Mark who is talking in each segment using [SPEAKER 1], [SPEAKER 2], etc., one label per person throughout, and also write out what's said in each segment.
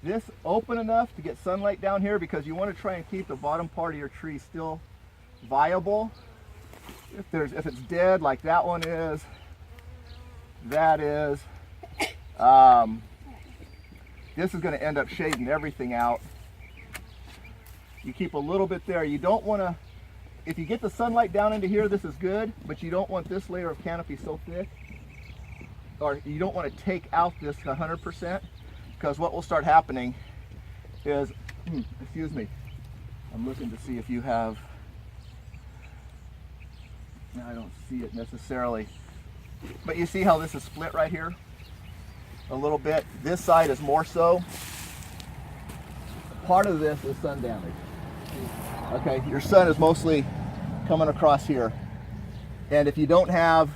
[SPEAKER 1] this open enough to get sunlight down here, because you want to try and keep the bottom part of your tree still viable. If it's dead like that one is, that is, this is going to end up shading everything out. You keep a little bit there. You don't want to, if you get the sunlight down into here, this is good, but you don't want this layer of canopy so thick, or you don't want to take out this 100%, because what will start happening is, excuse me, I'm looking to see if you have, no, I don't see it necessarily, but you see how this is split right here a little bit. This side is more so. Part of this is sun damage. Okay, your sun is mostly coming across here, and if you don't have,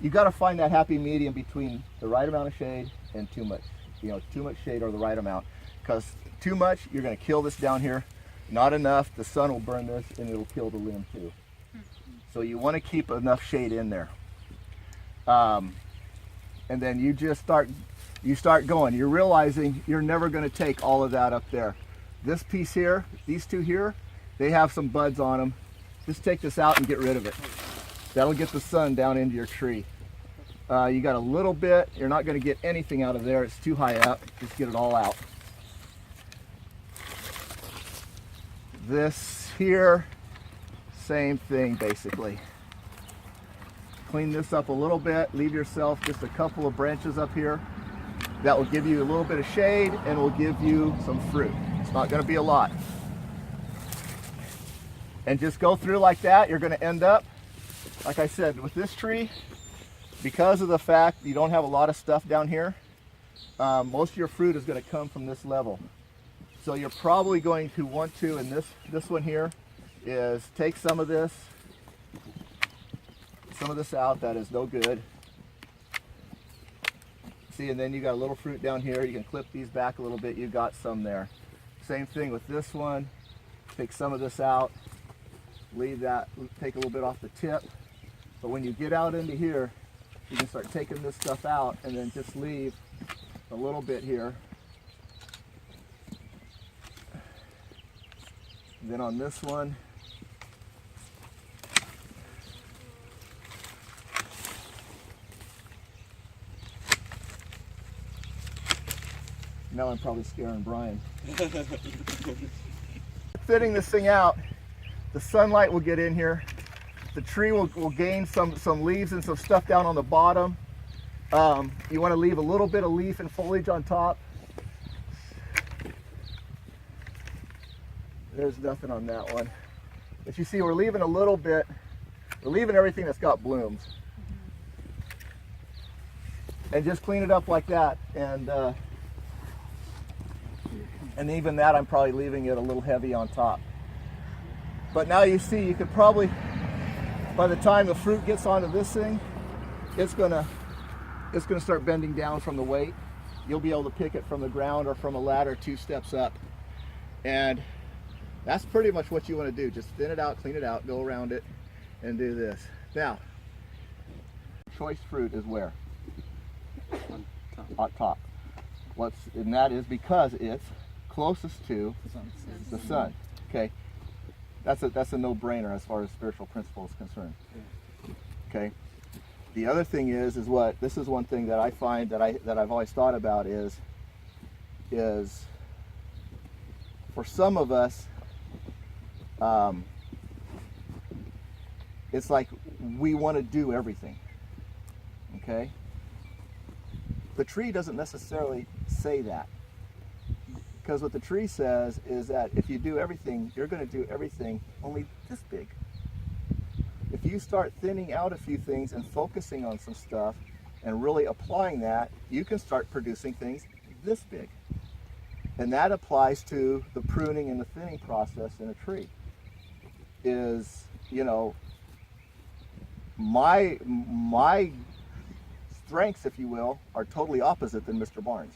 [SPEAKER 1] you got to find that happy medium between the right amount of shade and too much. You know, too much shade or the right amount, because too much, you're going to kill this down here. Not enough, the sun will burn this and it'll kill the limb too. So you want to keep enough shade in there, and then you just start going. You're realizing you're never going to take all of that up there. This piece here, these two here, they have some buds on them. Just take this out and get rid of it. That'll get the sun down into your tree. You got a little bit, you're not going to get anything out of there. It's too high up. Just get it all out. This here, same thing basically. Clean this up a little bit. Leave yourself just a couple of branches up here. That will give you a little bit of shade and will give you some fruit. It's not going to be a lot. And just go through like that. You're going to end up, like I said, with this tree, because of the fact you don't have a lot of stuff down here, most of your fruit is going to come from this level. So you're probably going to want to, and this one here, is take some of this out. That is no good. See, and then you got a little fruit down here. You can clip these back a little bit. You got some there. Same thing with this one. Take some of this out. Leave that, take a little bit off the tip. But when you get out into here, you can start taking this stuff out and then just leave a little bit here. And then on this one, now I'm probably scaring Brian. Thinning this thing out, the sunlight will get in here. The tree will gain some leaves and some stuff down on the bottom. You want to leave a little bit of leaf and foliage on top. There's nothing on that one. But you see, we're leaving a little bit. We're leaving everything that's got blooms. And just clean it up like that. And even that, I'm probably leaving it a little heavy on top. But now you see, you could probably, by the time the fruit gets onto this thing, it's gonna start bending down from the weight. You'll be able to pick it from the ground or from a ladder 2 steps up. And that's pretty much what you want to do. Just thin it out, clean it out, go around it, and do this. Now, choice fruit is where? On top. And that is because it's closest to the sun. Okay. That's a no-brainer as far as spiritual principle is concerned. Okay. The other thing is what this is one thing that I find that I've always thought about is for some of us, it's like we want to do everything. Okay. The tree doesn't necessarily say that. Because what the tree says is that if you do everything, you're going to do everything only this big. If you start thinning out a few things and focusing on some stuff and really applying that, you can start producing things this big. And that applies to the pruning and the thinning process in a tree. Is, you know, my strengths, if you will, are totally opposite than Mr. Barnes.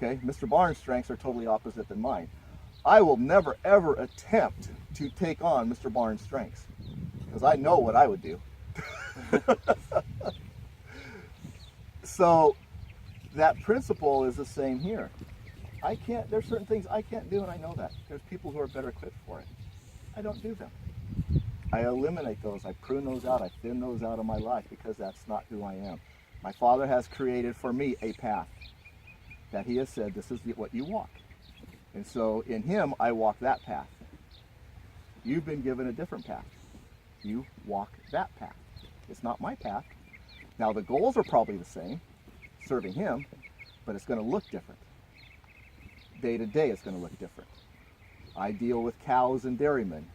[SPEAKER 1] Okay, Mr. Barnes' strengths are totally opposite than mine. I will never ever attempt to take on Mr. Barnes' strengths because I know what I would do. So that principle is the same here. I can't, there's certain things I can't do, and I know that. There's people who are better equipped for it. I don't do them. I eliminate those. I prune those out. I thin those out of my life because that's not who I am. My Father has created for me a path that He has said, this is what you walk. And so in Him, I walk that path. You've been given a different path. You walk that path. It's not my path. Now the goals are probably the same, serving Him, but it's going to look different. Day to day, it's going to look different. I deal with cows and dairymen.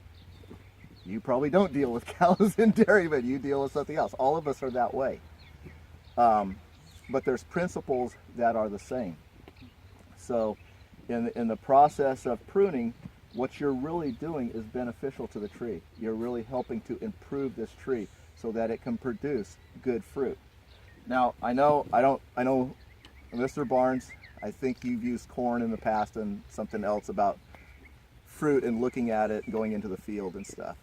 [SPEAKER 1] You probably don't deal with cows and dairymen. You deal with something else. All of us are that way. But there's principles that are the same. So in the process of pruning, what you're really doing is beneficial to the tree. You're really helping to improve this tree so that it can produce good fruit. Now, I know, Mr. Barnes, I think you've used corn in the past and something else about fruit and looking at it and going into the field and stuff.